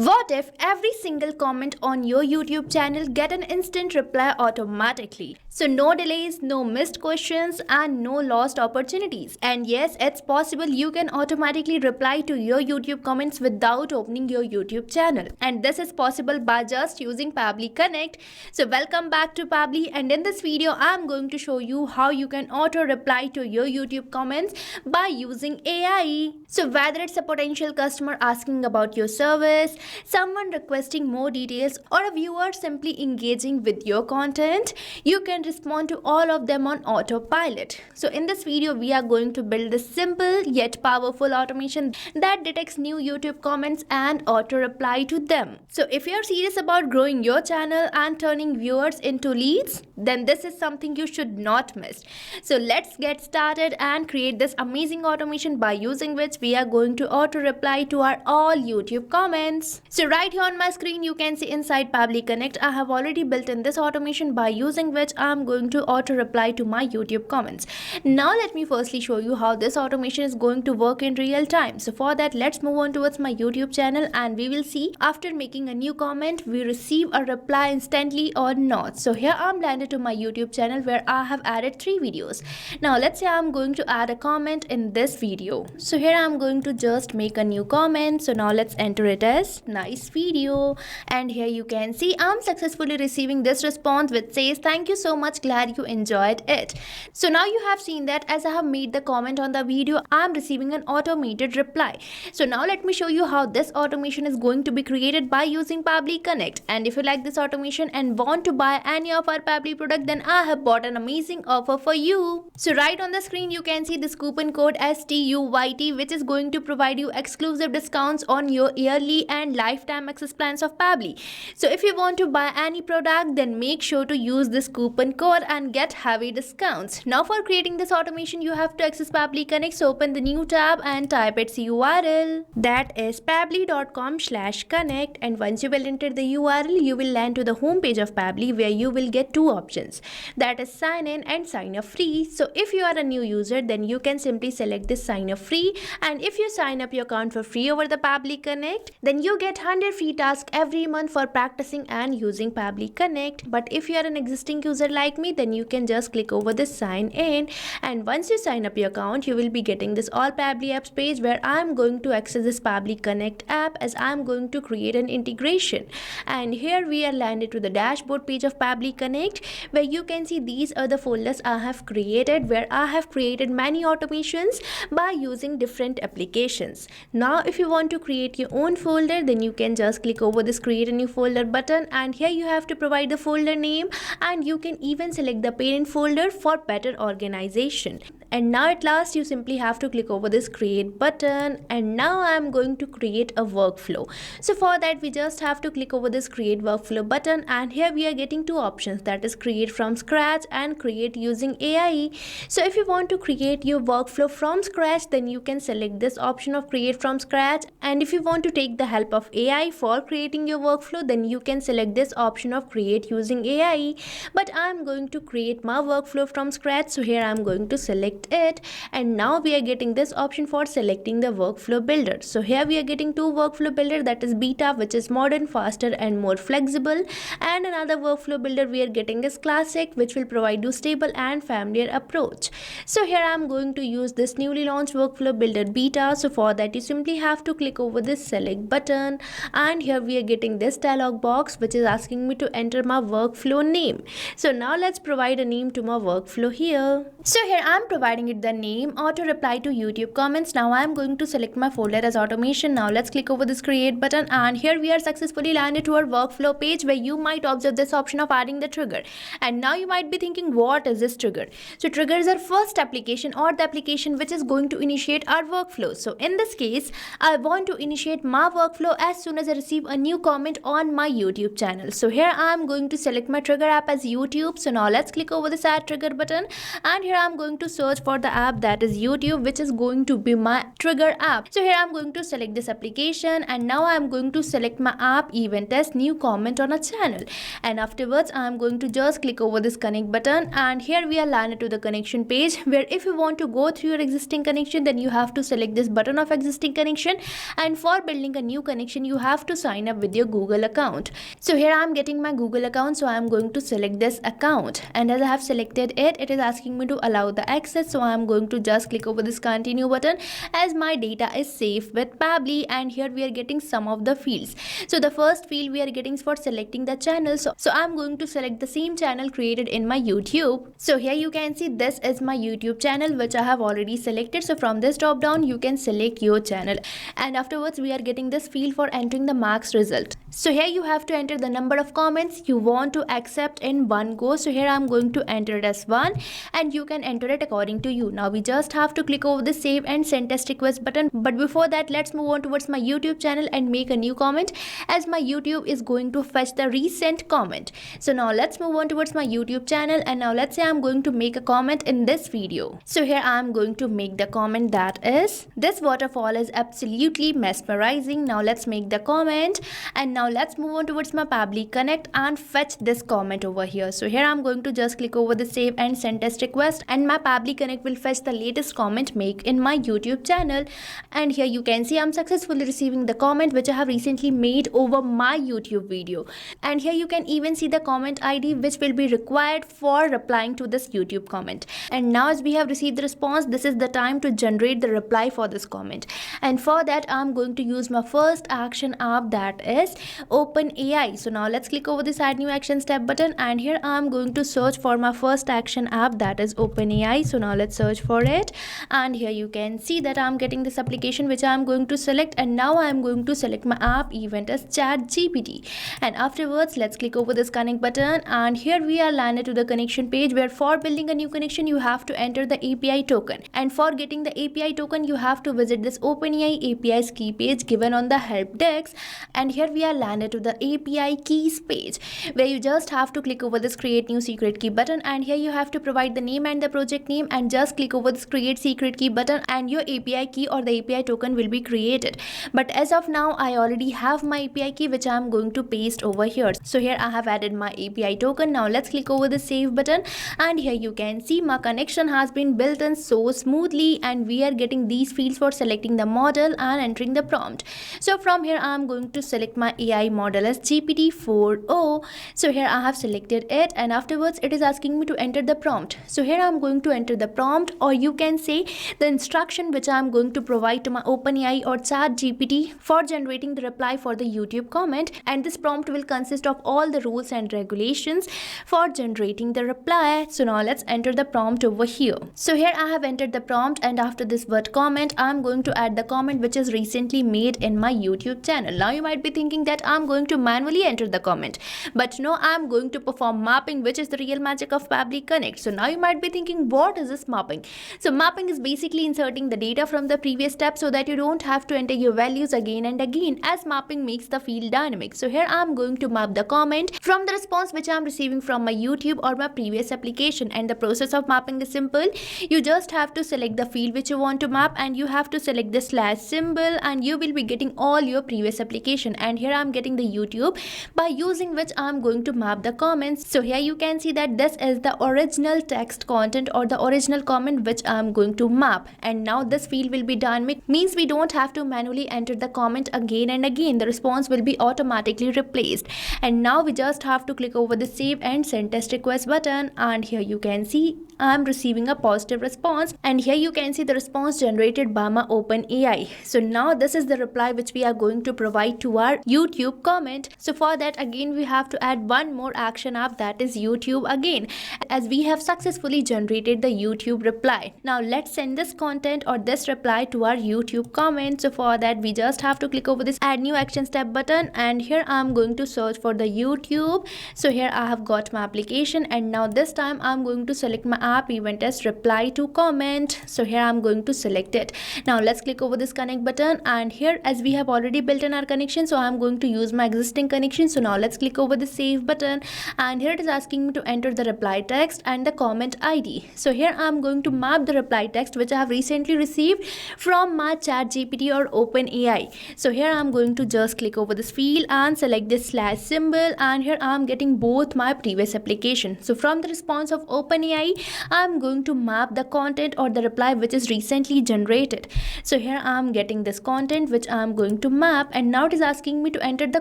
What if every single comment on your YouTube channel get an instant reply automatically? So no delays, no missed questions and no lost opportunities. And yes, it's possible you can automatically reply to your YouTube comments without opening your YouTube channel. And this is possible by just using Pabbly Connect. So welcome back to Pabbly, and in this video I'm going to show you how you can auto reply to your YouTube comments by using AI. So whether it's a potential customer asking about your service, someone requesting more details, or a viewer simply engaging with your content, you can respond to all of them on autopilot. So in this video we are going to build this simple yet powerful automation that detects new YouTube comments and auto reply to them. So if you're serious about growing your channel and turning viewers into leads, then this is something you should not miss. So let's get started and create this amazing automation by using which we are going to auto reply to our all YouTube comments. So right here on my screen you can see inside Pabbly Connect I have already built in this automation by using which I am going to auto reply to my YouTube comments. Now let me firstly show you how this automation is going to work in real time. So for that, let's move on towards my YouTube channel and we will see after making a new comment we receive a reply instantly or not. So here I'm landed to my YouTube channel where I have added 3 videos. Now let's say I'm going to add a comment in this video. So here I'm going to just make a new comment. So now let's enter it as nice video, and here you can see I'm successfully receiving this response which says thank you so much, glad you enjoyed it. So now you have seen that as I have made the comment on the video, I'm receiving an automated reply. So now let me show you how this automation is going to be created by using Pabbly Connect. And if you like this automation and want to buy any of our Pabbly product, then I have bought an amazing offer for you. So right on the screen you can see this coupon code STUYT, which is going to provide you exclusive discounts on your yearly and lifetime access plans of Pabbly. So if you want to buy any product, then make sure to use this coupon code and get heavy discounts. Now for creating this automation you have to access Pabbly Connect. So open the new tab and type its URL, that is pabbly.com/connect, and once you will enter the URL you will land to the home page of Pabbly where you will get 2 options, that is sign in and sign up free. So if you are a new user then you can simply select this sign up free, and if you sign up your account for free over the Pabbly Connect then you get 100 free tasks every month for practicing and using Pabbly Connect. But if you are an existing user like me then you can just click over this sign in, and once you sign up your account you will be getting this all Pabbly apps page where I am going to access this Pabbly Connect app as I am going to create an integration. And here we are landed to the dashboard page of Pabbly Connect where you can see these are the folders I have created, where I have created many automations by using different applications. Now if you want to create your own folder then you can just click over this create a new folder button, and here you have to provide the folder name and you can even select the parent folder for better organization. And now at last you simply have to click over this create button, and now I am going to create a workflow. So for that we just have to click over this create workflow button, and here we are getting 2 options, that is create from scratch and create using AI. So if you want to create your workflow from scratch then you can select this option of create from scratch, and if you want to take the help of AI for creating your workflow then you can select this option of create using AI. But I am going to create my workflow from scratch, so here I am going to select it, and now we are getting this option for selecting the workflow builder. So here we are getting 2 workflow builder, that is beta, which is modern, faster and more flexible, and another workflow builder we are getting is classic, which will provide you stable and familiar approach. So here I am going to use this newly launched workflow builder beta. So for that you simply have to click over this select button, and here we are getting this dialog box which is asking me to enter my workflow name. So now let's provide a name to my workflow here. So here I am providing it the name auto reply to YouTube comments. Now I am going to select my folder as automation. Now let's click over this create button, and here we are successfully landed to our workflow page where you might observe this option of adding the trigger. And now you might be thinking, what is this trigger? So triggers are first application or the application which is going to initiate our workflow. So in this case I want to initiate my workflow as soon as I receive a new comment on my YouTube channel. So here I am going to select my trigger app as YouTube. So now let's click over this add trigger button, and here I am going to search search for the app that is YouTube, which is going to be my trigger app. So here I'm going to select this application, and now I'm going to select my app event as new comment on a channel, and afterwards I'm going to just click over this connect button, and here we are landed to the connection page, where if you want to go through your existing connection, then you have to select this button of existing connection, and for building a new connection you have to sign up with your Google account. So here I'm getting my Google account, so I'm going to select this account, and as I have selected it, it is asking me to allow the access, so I'm going to just click over this continue button as my data is safe with Pabbly. And here we are getting some of the fields. So the first field we are getting for selecting the channel, so I'm going to select the same channel created in my YouTube. So here you can see this is my YouTube channel which I have already selected. So from this drop down you can select your channel, and afterwards we are getting this field for entering the marks result. So here you have to enter the number of comments you want to accept in one go. So here I'm going to enter it as 1, and you can enter it according to you. Now we just have to click over the save and send test request button, but before that let's move on towards my YouTube channel and make a new comment, as my YouTube is going to fetch the recent comment. So now let's move on towards my YouTube channel, and now let's say I'm going to make a comment in this video. So here I'm going to make the comment that is, this waterfall is absolutely mesmerizing. Now let's make the comment, and now let's move on towards my Pabbly Connect and fetch this comment over here. So here I'm going to just click over the save and send test request, and my Pabbly Connect will fetch the latest comment make in my YouTube channel. And here you can see I'm successfully receiving the comment which I have recently made over my YouTube video. And here you can even see the comment ID which will be required for replying to this YouTube comment. And now as we have received the response, this is the time to generate the reply for this comment. And for that I'm going to use my first action app, that is OpenAI. So now let's click over this add new action step button, and here I'm going to search for my first action app, that is OpenAI. So now let's search for it, and here you can see that I'm getting this application which I'm going to select, and now I'm going to select my app event as ChatGPT, and afterwards let's click over this connect button, and here we are landed to the connection page, where for building a new connection you have to enter the API token, and for getting the API token you have to visit this OpenAI APIs key page given on the help desk. And here we are landed to the API keys page, where you just have to click over this create new secret key button, and here you have to provide the name and the project name, and just click over this create secret key button, and your API key or the API token will be created. But as of now I already have my API key which I am going to paste over here. So here I have added my API token. Now let's click over the save button, and here you can see my connection has been built in so smoothly, and we are getting these fields for selecting the model and entering the prompt. So from here I am going to select my AI model as GPT-4o. So here I have selected it, and afterwards it is asking me to enter the prompt. So here I am going to enter the prompt, or you can say the instruction which I am going to provide to my OpenAI or ChatGPT for generating the reply for the YouTube comment, and this prompt will consist of all the rules and regulations for generating the reply. So now let's enter the prompt over here. So here I have entered the prompt, and after this word comment I am going to add the comment which is recently made in my YouTube channel. Now you might be thinking that I'm going to manually enter the comment, but no, I'm going to perform mapping, which is the real magic of Pabbly Connect. So now you might be thinking, what is this mapping? So mapping is basically inserting the data from the previous step so that you don't have to enter your values again and again, as mapping makes the field dynamic. So here I'm going to map the comment from the response which I'm receiving from my YouTube or my previous application, and the process of mapping is simple. You just have to select the field which you want to map, and you have to select the slash symbol, and you will be getting all your previous application. And here I'm getting the YouTube by using which I'm going to map the comments. So here you can see that this is the original text content or the original comment which I'm going to map, and now this field will be dynamic, means we don't have to manually enter the comment again and again. The response will be automatically replaced, and now we just have to click over the save and send test request button, and here you can see I'm receiving a positive response, and here you can see the response generated by my OpenAI. So now this is the reply which we are going to provide to our YouTube comment. So for that again we have to add one more action app, that is YouTube again, as we have successfully generated the YouTube reply. Now let's send this content or this reply to our YouTube comment. So for that we just have to click over this add new action step button, and here I'm going to search for the YouTube. So here I have got my application, and now this time I'm going to select my app event as reply to comment. So here I'm going to select it. Now let's click over this connect button, and here as we have already built in our connection, so I'm going to use my existing connection. So now let's click over the save button, and here it is asking me to enter the reply text and the comment ID. So here I'm going to map the reply text which I have recently received from my ChatGPT or OpenAI. So here I'm going to just click over this field and select this slash symbol, and here I'm getting both my previous application. So from the response of OpenAI, I'm going to map the content or the reply which is recently generated. So here I'm getting this content which I'm going to map, and now it is asking me to enter the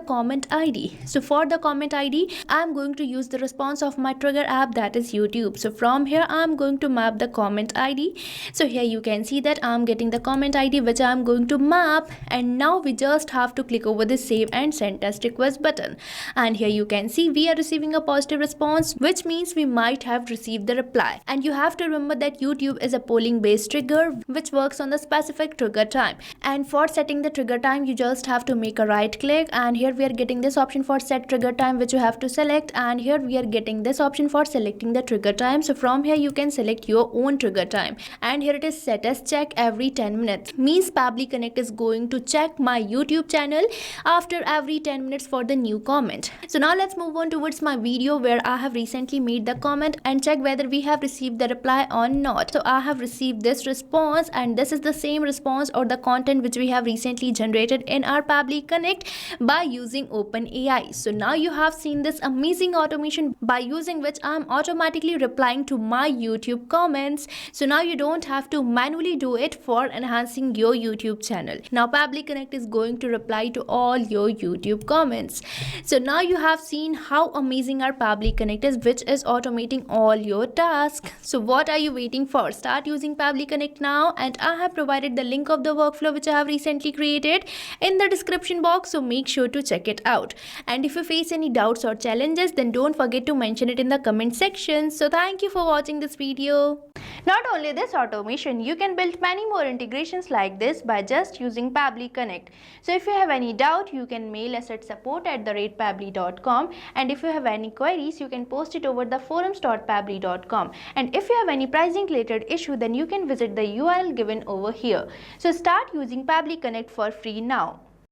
comment ID. So for the comment ID, I'm going to use the response of my trigger app, that is YouTube. So from here I'm going to map the comment ID. So here you can see that I'm getting the comment ID which I'm going to map, and now we just have to click over the save and send test request button, and here you can see we are receiving a positive response, which means we might have received the reply. And you have to remember that YouTube is a polling based trigger which works on the specific trigger time, and for setting the trigger time you just have to make a right click, and here we are getting this option for set trigger time which you have to select, and here we are getting this option for selecting the trigger time. So from here you can select your own trigger time, and here it is set as check every 10 minutes, means Pabbly Connect is going to check my YouTube channel after every 10 minutes for the new comment. So now let's move on towards my video where I have recently made the comment and check whether we have received the reply or not. So I have received this response, and this is the same response or the content which we have recently generated in our Pabbly Connect by using OpenAI. So now you have seen this amazing automation by using which I am automatically replying to my YouTube comments. So now you don't have to manually do it for enhancing your YouTube channel. Now Pabbly Connect is going to reply to all your YouTube comments. So now you have seen how amazing our Pabbly Connect is, which is automating all your tasks. So what are you waiting for? Start using Pabbly Connect now, and I have provided the link of the workflow which I have recently created in the description box, so make sure to check it out. And if you face any doubts or challenges, then don't forget to mention it in the comment section. So thank you for watching this video. Not only this automation, you can build many more integrations like this by just using Pabbly Connect. So if you have any doubt, you can mail us at support@pabbly.com, and if you have any queries, you can post it over the forums.pabbly.com. and if you have any pricing related issue, then you can visit the URL given over here. So start using Pabbly Connect for free now.